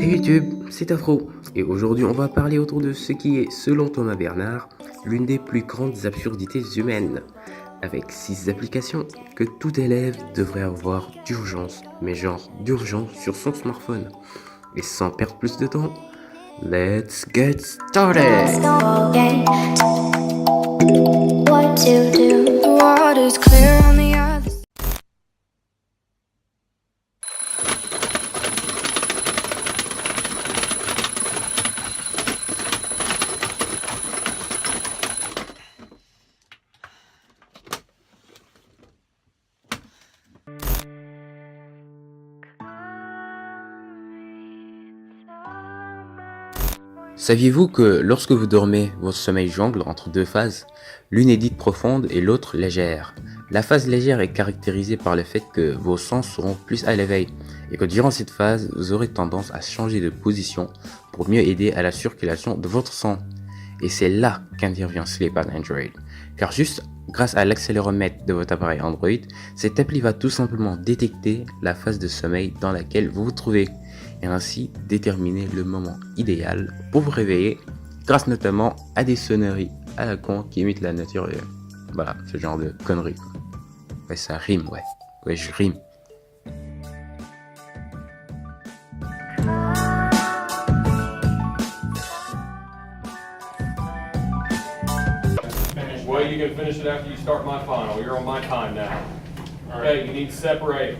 Hey YouTube, c'est Afro, et aujourd'hui on va parler autour de ce qui est, selon Thomas Bernard, l'une des plus grandes absurdités humaines, avec 6 applications que tout élève devrait avoir d'urgence, mais genre d'urgence sur son smartphone. Et sans perdre plus de temps, let's get started! What to do? The water's clear on the other side. Saviez-vous que lorsque vous dormez, votre sommeil jongle entre deux phases, l'une est dite profonde et l'autre légère. La phase légère est caractérisée par le fait que vos sens seront plus à l'éveil et que durant cette phase, vous aurez tendance à changer de position pour mieux aider à la circulation de votre sang. Et c'est là qu'intervient Sleep on Android. Car juste grâce à l'accéléromètre de votre appareil Android, cette appli va tout simplement détecter la phase de sommeil dans laquelle vous vous trouvez et ainsi déterminer le moment idéal pour vous réveiller grâce notamment à des sonneries à la con qui imitent la nature. Voilà, ce genre de conneries. Ouais, ça rime, ouais. Ouais, je rime. Well, you can finish it after you start my final. You're on my time now. Okay, you need to separate.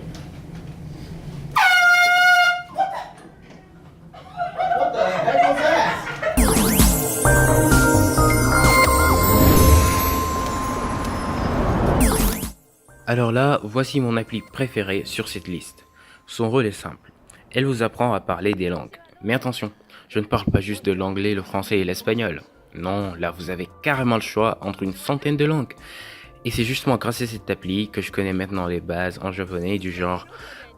What the heck was that? Alors là, voici mon appli préférée sur cette liste. Son rôle est simple. Elle vous apprend à parler des langues. Mais attention, je ne parle pas juste de l'anglais, le français et l'espagnol. Non, là vous avez carrément le choix entre une centaine de langues. Et c'est justement grâce à cette appli que je connais maintenant les bases en japonais du genre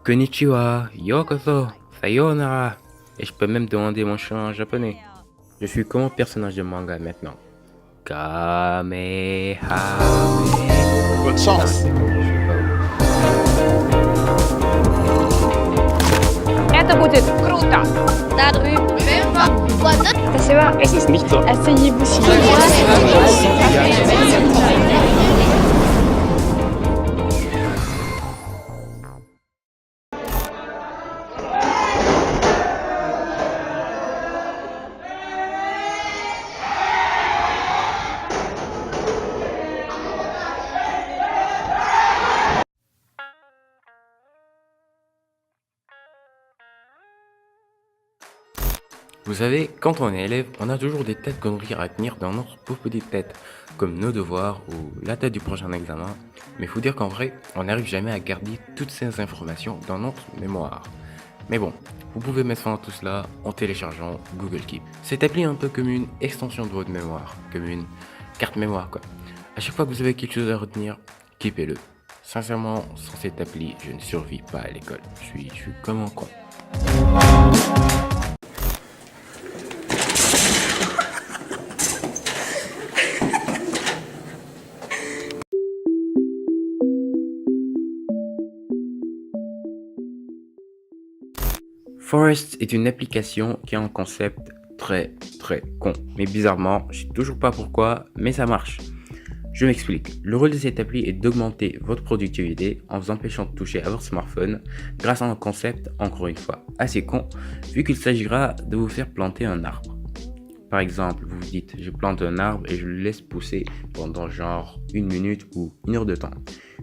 Konnichiwa, Yokoso, Sayonara. Et je peux même demander mon chien en japonais. Je suis comme un personnage de manga maintenant. Kamehameha. Bonne chance. Это будет круто! Спасибо. Es ist nicht so. Asseyez-vous. Vous savez, quand on est élève, on a toujours des tas de conneries à tenir dans notre pauvre petite tête, comme nos devoirs ou la date du prochain examen. Mais faut dire qu'en vrai, on n'arrive jamais à garder toutes ces informations dans notre mémoire. Mais bon, vous pouvez mettre fin à tout cela en téléchargeant Google Keep. Cette appli est un peu comme une extension de votre mémoire, comme une carte mémoire quoi. À chaque fois que vous avez quelque chose à retenir, keepez-le. Sincèrement, sans cette appli, je ne survis pas à l'école. Je suis comme un con. Forest est une application qui a un concept très con. Mais bizarrement, je sais toujours pas pourquoi, mais ça marche. Je m'explique. Le rôle de cette appli est d'augmenter votre productivité en vous empêchant de toucher à votre smartphone grâce à un concept, encore une fois, assez con, vu qu'il s'agira de vous faire planter un arbre. Par exemple, vous vous dites, je plante un arbre et je le laisse pousser pendant genre 1 minute ou 1 heure de temps.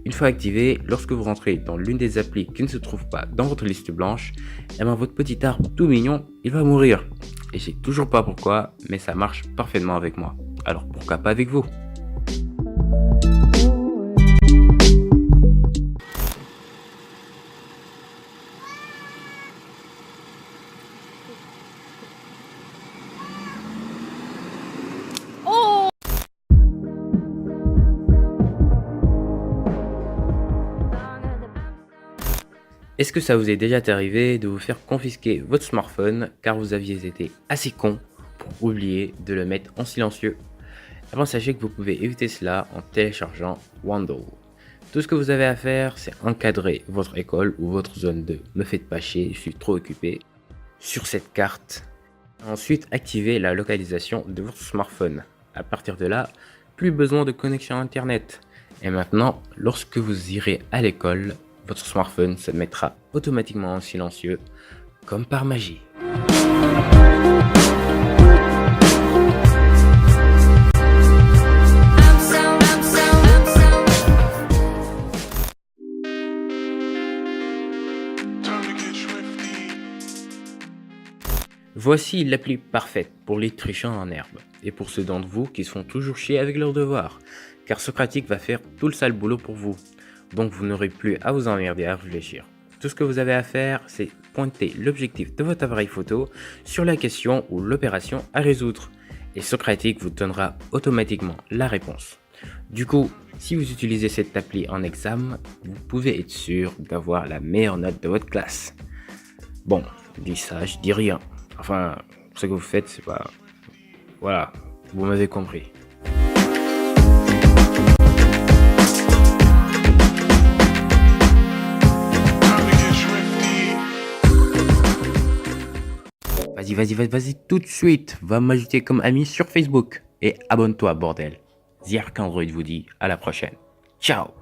Une fois activé, lorsque vous rentrez dans l'une des applis qui ne se trouve pas dans votre liste blanche, eh ben votre petit arbre tout mignon, il va mourir. Et je sais toujours pas pourquoi, mais ça marche parfaitement avec moi. Alors pourquoi pas avec vous? Est-ce que ça vous est déjà arrivé de vous faire confisquer votre smartphone car vous aviez été assez con pour oublier de le mettre en silencieux? Avant, sachez que vous pouvez éviter cela en téléchargeant Wandle. Tout ce que vous avez à faire, c'est encadrer votre école ou votre zone de « me faites pas chier, je suis trop occupé ». sur cette carte. Ensuite, activez la localisation de votre smartphone. À partir de là, plus besoin de connexion internet. Et maintenant, lorsque vous irez à l'école, votre smartphone se mettra automatiquement en silencieux, comme par magie. Voici l'appli parfaite pour les trichants en herbe, et pour ceux d'entre vous qui se font toujours chier avec leurs devoirs, car Socratique va faire tout le sale boulot pour vous, donc vous n'aurez plus à vous emmerder à réfléchir. Tout ce que vous avez à faire, c'est pointer l'objectif de votre appareil photo sur la question ou l'opération à résoudre, et Socratique vous donnera automatiquement la réponse. Du coup, si vous utilisez cette appli en examen, vous pouvez être sûr d'avoir la meilleure note de votre classe. Bon, je dis ça, je dis rien. Enfin, ce que vous faites, c'est pas... Voilà, vous m'avez compris. Vas-y, tout de suite, va m'ajouter comme ami sur Facebook. Et abonne-toi, bordel. The Arc Android vous dit à la prochaine. Ciao!